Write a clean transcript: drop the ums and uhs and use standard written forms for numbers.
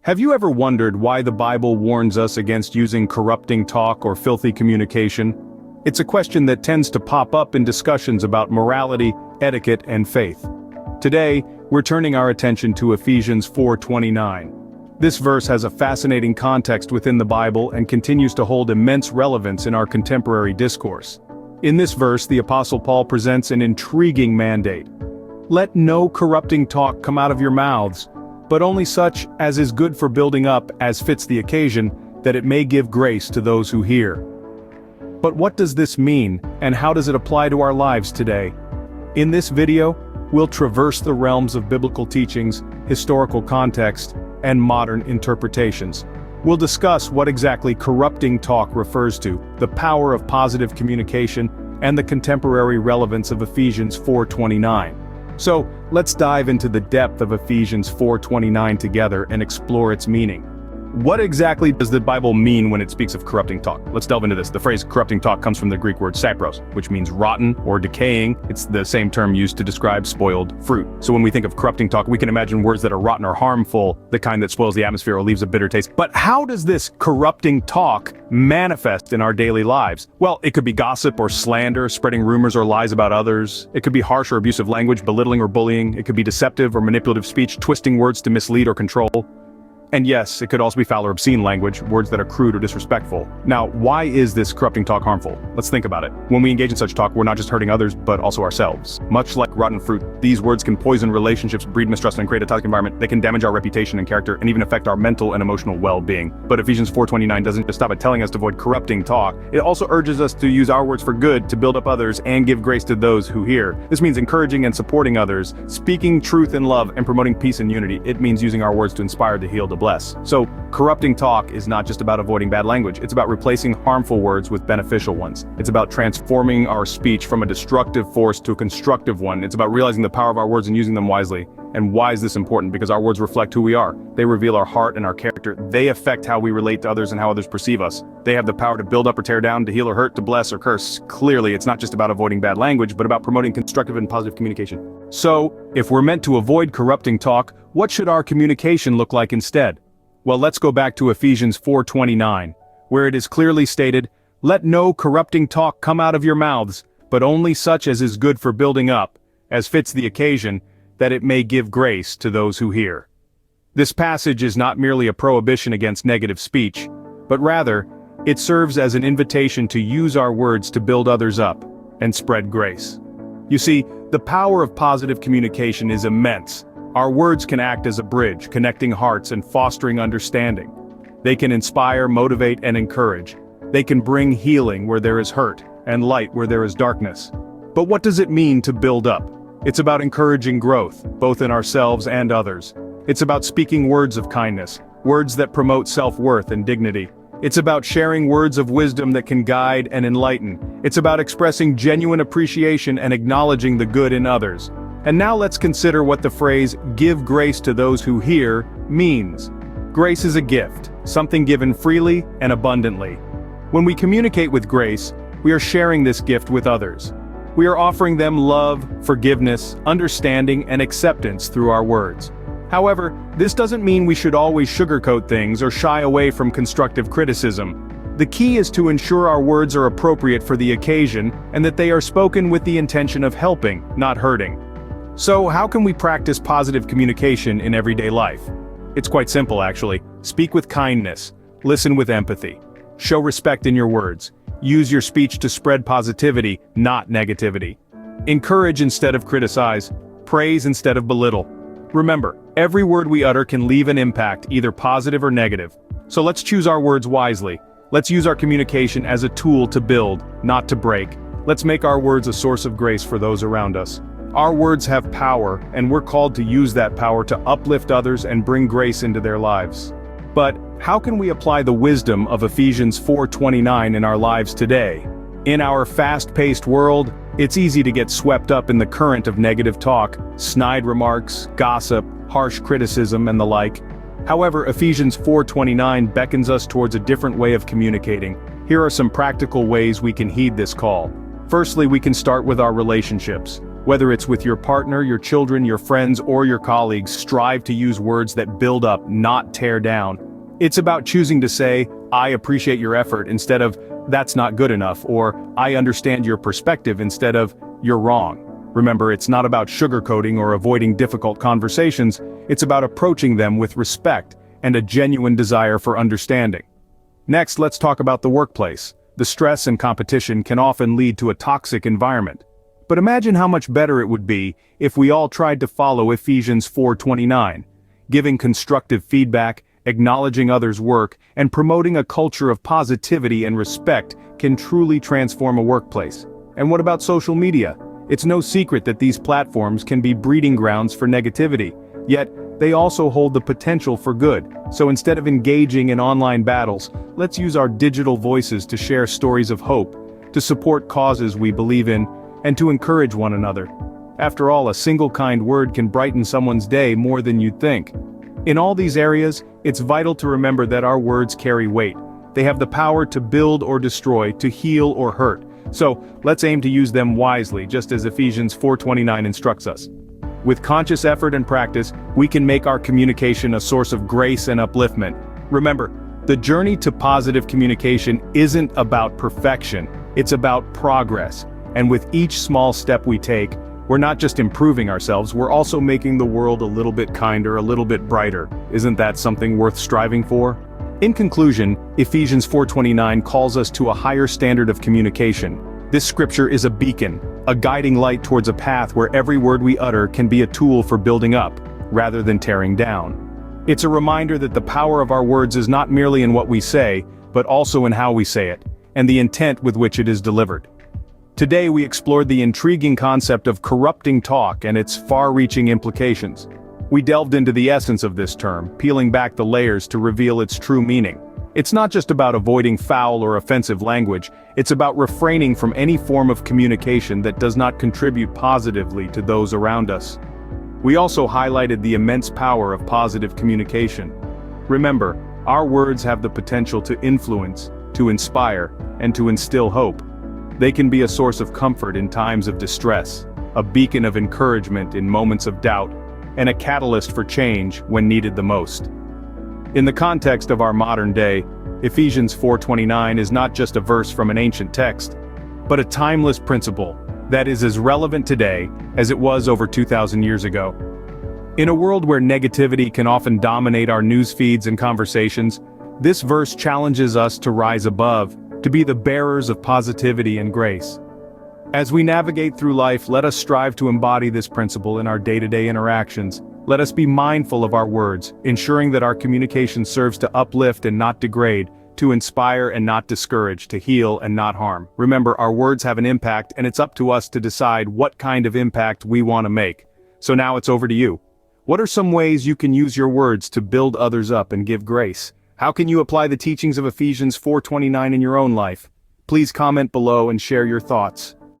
Have you ever wondered why the Bible warns us against using corrupting talk or filthy communication? It's a question that tends to pop up in discussions about morality, etiquette, and faith. Today, we're turning our attention to Ephesians 4:29. This verse has a fascinating context within the Bible and continues to hold immense relevance in our contemporary discourse. In this verse, the Apostle Paul presents an intriguing mandate. Let no corrupting talk come out of your mouths, but only such as is good for building up as fits the occasion, that it may give grace to those who hear. But what does this mean, and how does it apply to our lives today? In this video, we'll traverse the realms of biblical teachings, historical context, and modern interpretations. We'll discuss what exactly corrupting talk refers to, the power of positive communication, and the contemporary relevance of Ephesians 4:29. So, let's dive into the depth of Ephesians 4:29 together and explore its meaning. What exactly does the Bible mean when it speaks of corrupting talk? Let's delve into this. The phrase corrupting talk comes from the Greek word sapros, which means rotten or decaying. It's the same term used to describe spoiled fruit. So when we think of corrupting talk, we can imagine words that are rotten or harmful, the kind that spoils the atmosphere or leaves a bitter taste. But how does this corrupting talk manifest in our daily lives? Well, it could be gossip or slander, spreading rumors or lies about others. It could be harsh or abusive language, belittling or bullying. It could be deceptive or manipulative speech, twisting words to mislead or control. And yes, it could also be foul or obscene language, words that are crude or disrespectful. Now, why is this corrupting talk harmful? Let's think about it. When we engage in such talk, we're not just hurting others, but also ourselves. Much like rotten fruit, these words can poison relationships, breed mistrust, and create a toxic environment. They can damage our reputation and character, and even affect our mental and emotional well-being. But Ephesians 4:29 doesn't just stop at telling us to avoid corrupting talk. It also urges us to use our words for good, to build up others, and give grace to those who hear. This means encouraging and supporting others, speaking truth in love, and promoting peace and unity. It means using our words to inspire, to heal, to bless. So, corrupting talk is not just about avoiding bad language, it's about replacing harmful words with beneficial ones. It's about transforming our speech from a destructive force to a constructive one. It's about realizing the power of our words and using them wisely. And why is this important? Because our words reflect who we are. They reveal our heart and our character. They affect how we relate to others and how others perceive us. They have the power to build up or tear down, to heal or hurt, to bless or curse. Clearly, it's not just about avoiding bad language, but about promoting constructive and positive communication. So, if we're meant to avoid corrupting talk, what should our communication look like instead? Well, let's go back to Ephesians 4:29, where it is clearly stated, "Let no corrupting talk come out of your mouths, but only such as is good for building up, as fits the occasion, that it may give grace to those who hear." This passage is not merely a prohibition against negative speech, but rather, it serves as an invitation to use our words to build others up and spread grace. You see, the power of positive communication is immense. Our words can act as a bridge, connecting hearts and fostering understanding. They can inspire, motivate, and encourage. They can bring healing where there is hurt, and light where there is darkness. But what does it mean to build up? It's about encouraging growth, both in ourselves and others. It's about speaking words of kindness, words that promote self-worth and dignity. It's about sharing words of wisdom that can guide and enlighten. It's about expressing genuine appreciation and acknowledging the good in others. And now let's consider what the phrase, "give grace to those who hear," means. Grace is a gift, something given freely and abundantly. When we communicate with grace, we are sharing this gift with others. We are offering them love, forgiveness, understanding, and acceptance through our words. However, this doesn't mean we should always sugarcoat things or shy away from constructive criticism. The key is to ensure our words are appropriate for the occasion and that they are spoken with the intention of helping, not hurting. So, how can we practice positive communication in everyday life? It's quite simple, actually. Speak with kindness. Listen with empathy. Show respect in your words. Use your speech to spread positivity, not negativity. Encourage instead of criticize. Praise instead of belittle. Remember, every word we utter can leave an impact, either positive or negative. So let's choose our words wisely. Let's use our communication as a tool to build, not to break. Let's make our words a source of grace for those around us. Our words have power, and we're called to use that power to uplift others and bring grace into their lives. But, how can we apply the wisdom of Ephesians 4:29 in our lives today? In our fast-paced world, it's easy to get swept up in the current of negative talk, snide remarks, gossip, harsh criticism, and the like. However, Ephesians 4:29 beckons us towards a different way of communicating. Here are some practical ways we can heed this call. Firstly, we can start with our relationships. Whether it's with your partner, your children, your friends, or your colleagues, strive to use words that build up, not tear down. It's about choosing to say, "I appreciate your effort," instead of, "That's not good enough," or "I understand your perspective," instead of, "You're wrong." Remember, it's not about sugarcoating or avoiding difficult conversations, it's about approaching them with respect and a genuine desire for understanding. Next, let's talk about the workplace. The stress and competition can often lead to a toxic environment. But imagine how much better it would be if we all tried to follow Ephesians 4:29, giving constructive feedback, acknowledging others' work, and promoting a culture of positivity and respect can truly transform a workplace. And what about social media? It's no secret that these platforms can be breeding grounds for negativity, yet they also hold the potential for good. So instead of engaging in online battles, let's use our digital voices to share stories of hope, to support causes we believe in, and to encourage one another. After all, a single kind word can brighten someone's day more than you'd think. In all these areas, it's vital to remember that our words carry weight. They have the power to build or destroy, to heal or hurt. So, let's aim to use them wisely, just as Ephesians 4:29 instructs us. With conscious effort and practice, we can make our communication a source of grace and upliftment. Remember, the journey to positive communication isn't about perfection, it's about progress. And with each small step we take, we're not just improving ourselves, we're also making the world a little bit kinder, a little bit brighter. Isn't that something worth striving for? In conclusion, Ephesians 4:29 calls us to a higher standard of communication. This scripture is a beacon, a guiding light towards a path where every word we utter can be a tool for building up, rather than tearing down. It's a reminder that the power of our words is not merely in what we say, but also in how we say it, and the intent with which it is delivered. Today we explored the intriguing concept of corrupting talk and its far-reaching implications. We delved into the essence of this term, peeling back the layers to reveal its true meaning. It's not just about avoiding foul or offensive language, it's about refraining from any form of communication that does not contribute positively to those around us. We also highlighted the immense power of positive communication. Remember, our words have the potential to influence, to inspire, and to instill hope. They can be a source of comfort in times of distress, a beacon of encouragement in moments of doubt, and a catalyst for change when needed the most. In the context of our modern day, Ephesians 4:29 is not just a verse from an ancient text, but a timeless principle that is as relevant today as it was over 2,000 years ago. In a world where negativity can often dominate our news feeds and conversations, this verse challenges us to rise above, to be the bearers of positivity and grace. As we navigate through life, let us strive to embody this principle in our day-to-day interactions. Let us be mindful of our words, ensuring that our communication serves to uplift and not degrade, to inspire and not discourage, to heal and not harm. Remember, our words have an impact, and it's up to us to decide what kind of impact we want to make. So now it's over to you. What are some ways you can use your words to build others up and give grace? How can you apply the teachings of Ephesians 4:29 in your own life? Please comment below and share your thoughts.